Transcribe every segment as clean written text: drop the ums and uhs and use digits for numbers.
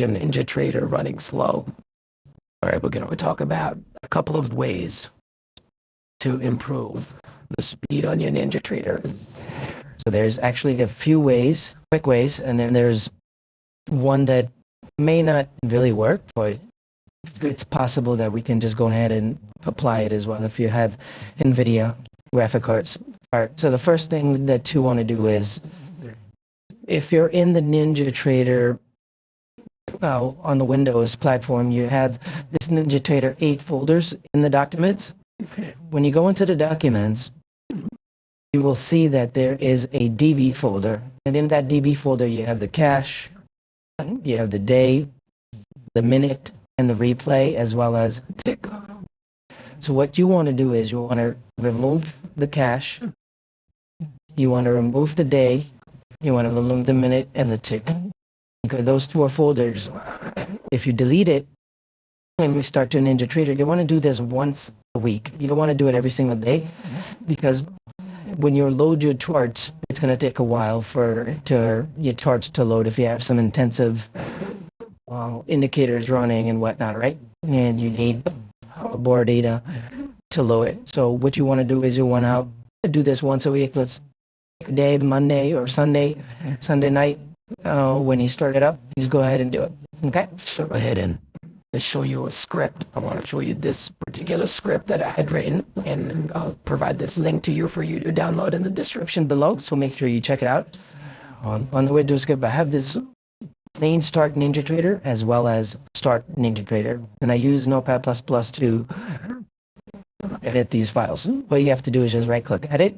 NinjaTrader running slow. All right, we're going to talk about a couple of ways to improve the speed on your NinjaTrader. So there's actually a few ways, quick ways, and then there's one that may not really work, but it's possible that we can just go ahead and apply it as well if you have NVIDIA graphic cards. All right, so the first thing that you want to do is, if you're in the NinjaTrader on the Windows platform, you have this NinjaTrader 8 folders in the documents. When you go into the documents, you will see that there is a DB folder, and in that DB folder you have the cache, you have the day, the minute, and the replay, as well as tick. So what you want to do is you want to remove the cache, you want to remove the day, you want to remove the minute and the tick. Because those two are folders. If you delete it and we start to NinjaTrader, you want to do this once a week. You don't want to do it every single day, because when you load your charts, it's going to take a while for your charts to load if you have some intensive indicators running and whatnot, right? And you need bar data to load it. So what you want to do is you want to do this once a week. Let's pick a day, Monday or Sunday night. When you start it up, just go ahead and do it. Okay? So go ahead and show you a script. I want to show you this particular script that I had written, and I'll provide this link to you for you to download in the description below. So make sure you check it out. On the way to the script, I have this plain Start NinjaTrader as well as Start NinjaTrader, and I use Notepad++ to edit these files. What you have to do is just right-click Edit.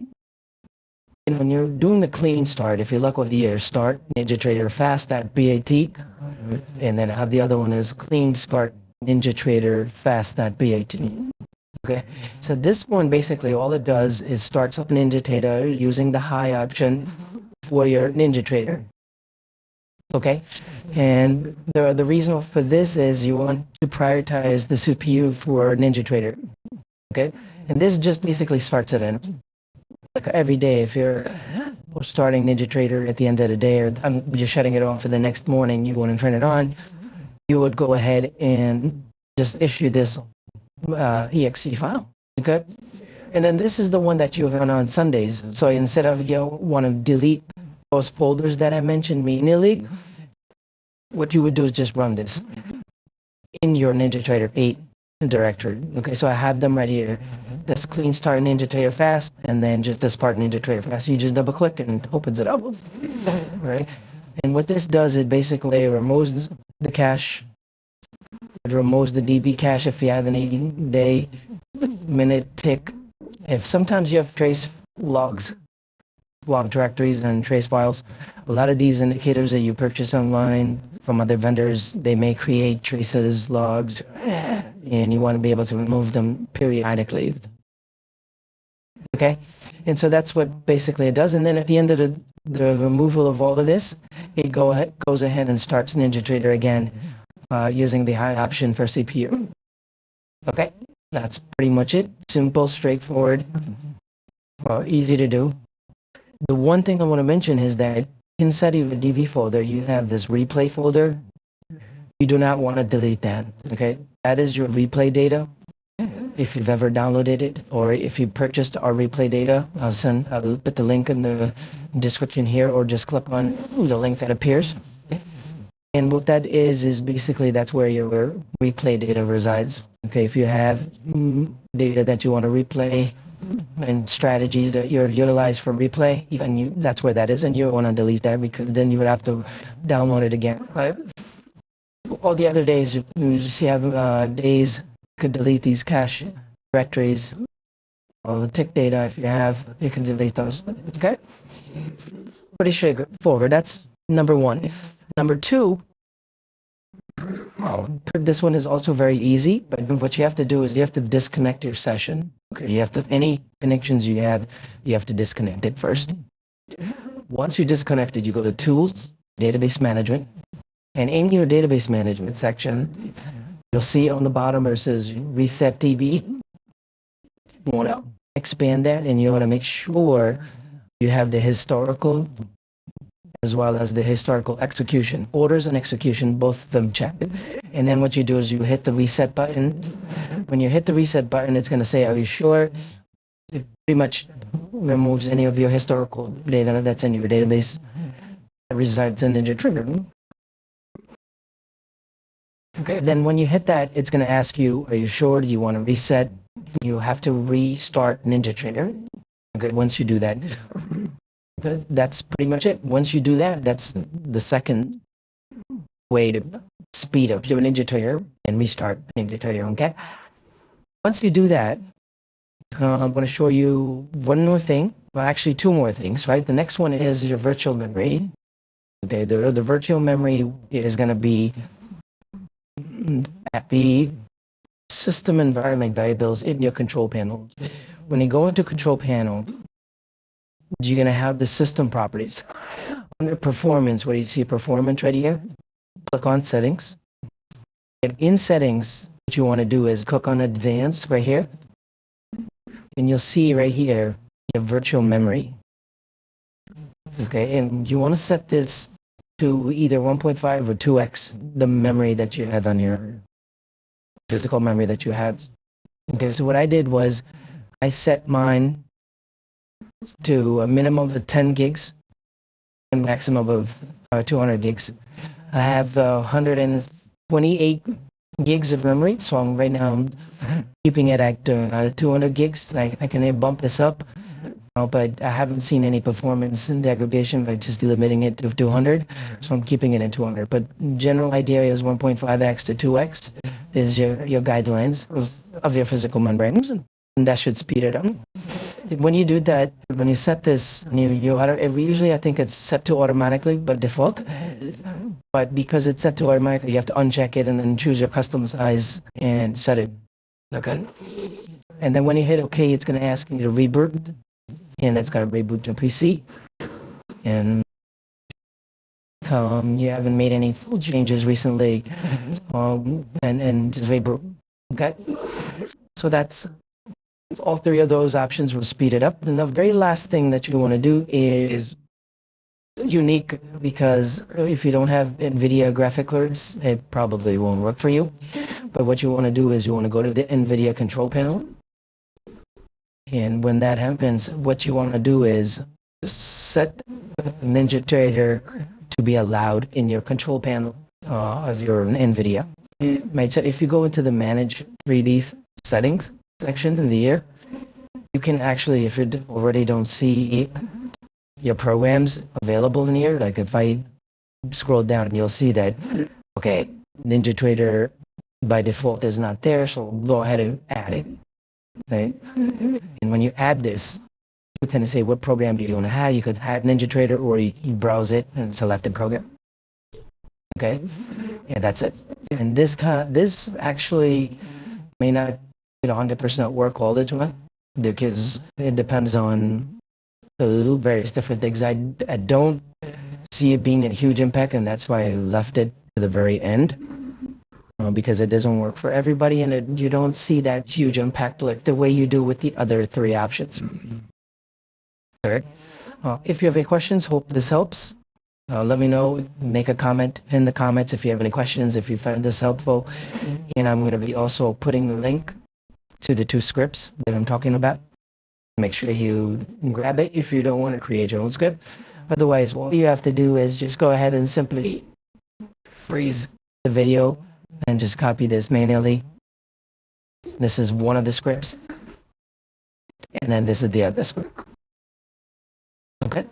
And when you're doing the clean start, if you look over here, Start NinjaTrader Fast.bat, and then I have the other one is Clean Start NinjaTrader Fast.bat. Okay, so this one basically all it does is starts up NinjaTrader using the high option for your NinjaTrader. Okay, and the reason for this is you want to prioritize the CPU for NinjaTrader. Okay, and this just basically starts it in. Like every day, if you're starting NinjaTrader at the end of the day, or you're shutting it off for the next morning, you want to turn it on, you would go ahead and just issue this exe file. Okay, and then this is the one that you run on Sundays. So instead of want to delete those folders that I mentioned manually, what you would do is just run this in your NinjaTrader 8 directory. Okay, so I have them right here. This Clean Start NinjaTrader Fast, and then just this part NinjaTrader Fast. You just double click and it opens it up. Right? And what this does, it basically removes the cache. It removes the DB cache if you have an 80-day, minute, tick. If sometimes you have trace logs, log directories and trace files, a lot of these indicators that you purchase online from other vendors, they may create traces, logs, and you want to be able to remove them periodically. Okay, and so that's what basically it does. And then at the end of the removal of all of this, it goes ahead and starts NinjaTrader again using the high option for CPU. Okay, that's pretty much it. Simple, straightforward, easy to do. The one thing I want to mention is that inside of your DB folder, you have this replay folder. You do not want to delete that. Okay, that is your replay data. If you've ever downloaded it, or if you purchased our replay data, I'll put the link in the description here, or just click on the link that appears. And what that is basically that's where your replay data resides. Okay, if you have data that you want to replay and strategies that you're utilized for replay, that's where that is, and you want to delete that because then you would have to download it again. Right? All the other days, you just have days. Could delete these cache directories or the tick data. If you can delete those. Okay, pretty straightforward. That's number one. Number two, this one is also very easy, but what you have to do is you have to disconnect your session. Okay, you have to, any connections you have to disconnect it first. Once you disconnect it, you go to Tools, Database Management, and in your Database Management section, you'll see on the bottom where it says Reset DB. You want to expand that, and you want to make sure you have the historical as well as the historical execution. Orders and execution, both of them checked. And then what you do is you hit the reset button. When you hit the reset button, it's going to say, are you sure? It pretty much removes any of your historical data that's in your database that resides in NinjaTrader. Okay, then when you hit that, it's going to ask you, are you sure? Do you want to reset? You have to restart NinjaTrader. Okay, once you do that, that's pretty much it. Once you do that, that's the second way to speed up your NinjaTrader and restart NinjaTrader, okay? Once you do that, I'm going to show you one more thing. Well, actually, two more things, right? The next one is your virtual memory. Okay, the virtual memory is going to be at the system environment variables in your control panel. When you go into control panel, you're going to have the system properties. Under performance, where you see performance right here, click on settings. And in settings, what you want to do is click on advanced right here. And you'll see right here your virtual memory. Okay, and you want to set this to either 1.5 or 2x the memory that you have on your physical memory that you have. Okay, so what I did was I set mine to a minimum of 10 gigs and maximum of 200 gigs. I have 128 gigs of memory, so right now I'm keeping it at 200 gigs. I can bump this up, but I haven't seen any performance degradation by just limiting it to 200, so I'm keeping it at 200. But general idea is 1.5x to 2x is your guidelines of your physical membranes, and that should speed it up. When you do that, when you set this, usually I think it's set to automatically by default, but because it's set to automatically, you have to uncheck it and then choose your custom size and set it. Okay. And then when you hit OK, it's going to ask you to reboot, and that's going to reboot your PC. And you haven't made any full changes recently, and just reboot. Okay. So that's all three of those options will speed it up. And the very last thing that you want to do is unique, because if you don't have NVIDIA graphic cards, it probably won't work for you. But what you want to do is you want to go to the NVIDIA control panel. And when that happens, what you want to do is set NinjaTrader to be allowed in your control panel of your NVIDIA. It might say, if you go into the Manage 3D settings section in the year, you can actually, if you already don't see your programs available in here, like if I scroll down, you'll see that, okay, NinjaTrader by default is not there, so go ahead and add it. Right? And when you add this, you can say what program do you want to have. You could add NinjaTrader, or you browse it and select a program. Okay, yeah, that's it. And this actually may not 100% work all the time, because it depends on various different things. I don't see it being a huge impact, and that's why I left it to the very end, because it doesn't work for everybody, and you don't see that huge impact like the way you do with the other three options. All right. If you have any questions, hope this helps. Let me know. Make a comment in the comments if you have any questions, if you found this helpful. And I'm going to be also putting the link to the two scripts that I'm talking about. Make sure you grab it if you don't want to create your own script. Otherwise, what you have to do is just go ahead and simply freeze the video and just copy this manually. This is one of the scripts. And then this is the other script. Okay,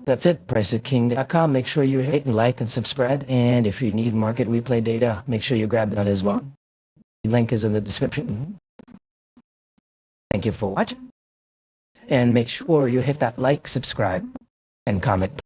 that's it. PriceIsKing.com. Make sure you hit like and subscribe. And if you need market replay data, make sure you grab that as well. The link is in the description. Thank you for watching. And make sure you hit that like, subscribe, and comment.